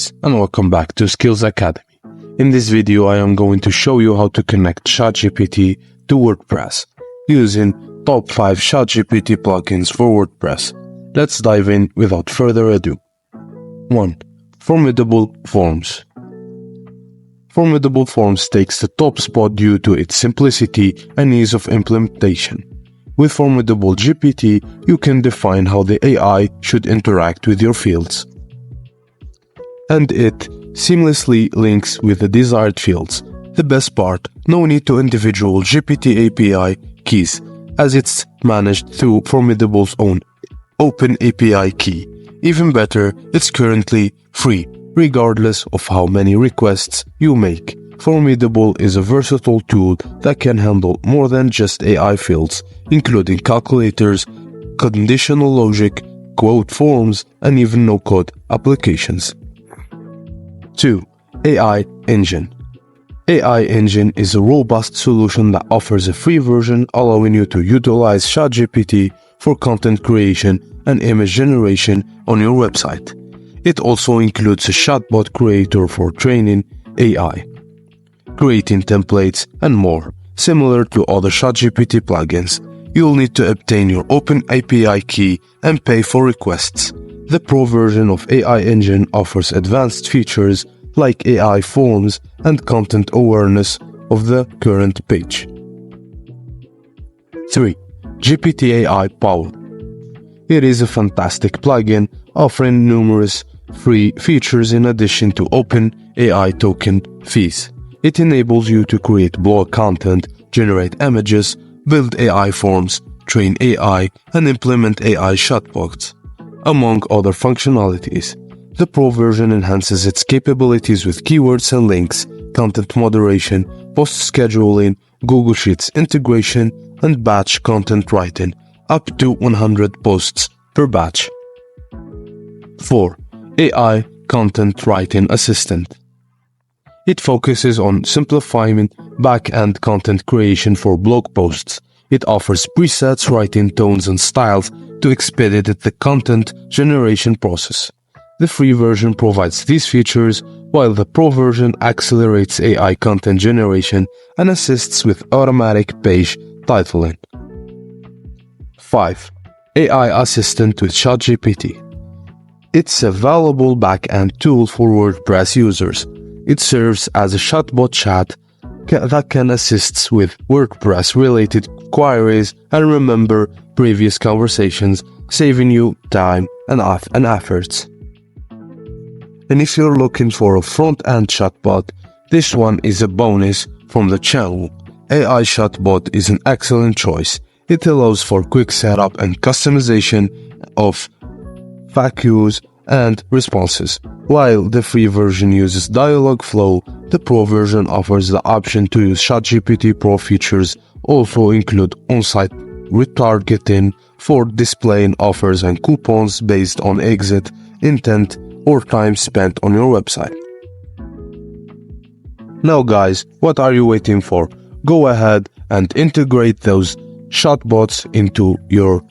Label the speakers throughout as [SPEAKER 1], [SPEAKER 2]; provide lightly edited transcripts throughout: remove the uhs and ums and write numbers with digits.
[SPEAKER 1] guys, and welcome back to Skills Academy. In this video I am going to show you how to connect Chat GPT to WordPress using top 5 Chat GPT plugins for WordPress. Let's dive in without further ado. 1. Formidable Forms. Formidable Forms takes the top spot due to its simplicity and ease of implementation. With Formidable GPT, you can define how the AI should interact with your fields, and it seamlessly links with the desired fields. The best part, no need to individual GPT API keys, as it's managed through Formidable's own Open API key. Even better, it's currently free, regardless of how many requests you make. Formidable is a versatile tool that can handle more than just AI fields, including calculators, conditional logic, quote forms, and even no-code applications. 2. AI Engine. AI Engine is a robust solution that offers a free version allowing you to utilize ChatGPT for content creation and image generation on your website. It also includes a chatbot creator for training AI, creating templates, and more. Similar to other ChatGPT plugins, you'll need to obtain your Open API key and pay for requests. The Pro version of AI Engine offers advanced features like AI forms and content awareness of the current page. 3. GPT AI Power. It is a fantastic plugin offering numerous free features in addition to Open AI token fees. It enables you to create blog content, generate images, build AI forms, train AI, and implement AI chatbots, among other functionalities. The Pro version enhances its capabilities with keywords and links, content moderation, post scheduling, Google Sheets integration, and batch content writing, up to 100 posts per batch. 4. AI Content Writing Assistant. It focuses on simplifying back-end content creation for blog posts. It offers presets, writing tones, and styles to expedite the content generation process. The free version provides these features, while the Pro version accelerates AI content generation and assists with automatic page titling. 5. AI Assistant with ChatGPT. It's a valuable back-end tool for WordPress users. It serves as a chatbot chat that can assist with WordPress-related queries and remember previous conversations, saving you time and efforts. And if you're looking for a front-end chatbot, this one is a bonus from the channel. AI Chatbot is an excellent choice. It allows for quick setup and customization of FAQs and responses. While the free version uses dialog flow, the Pro version offers the option to use ChatGPT Pro features, also include on-site retargeting for displaying offers and coupons based on exit, intent, or time spent on your website. Now guys, what are you waiting for? Go ahead and integrate those chatbots into your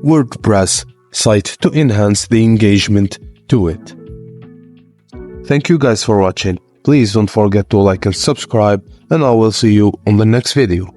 [SPEAKER 1] WordPress site to enhance the engagement to it. Thank you guys for watching. Please don't forget to like and subscribe, and I will see you on the next video.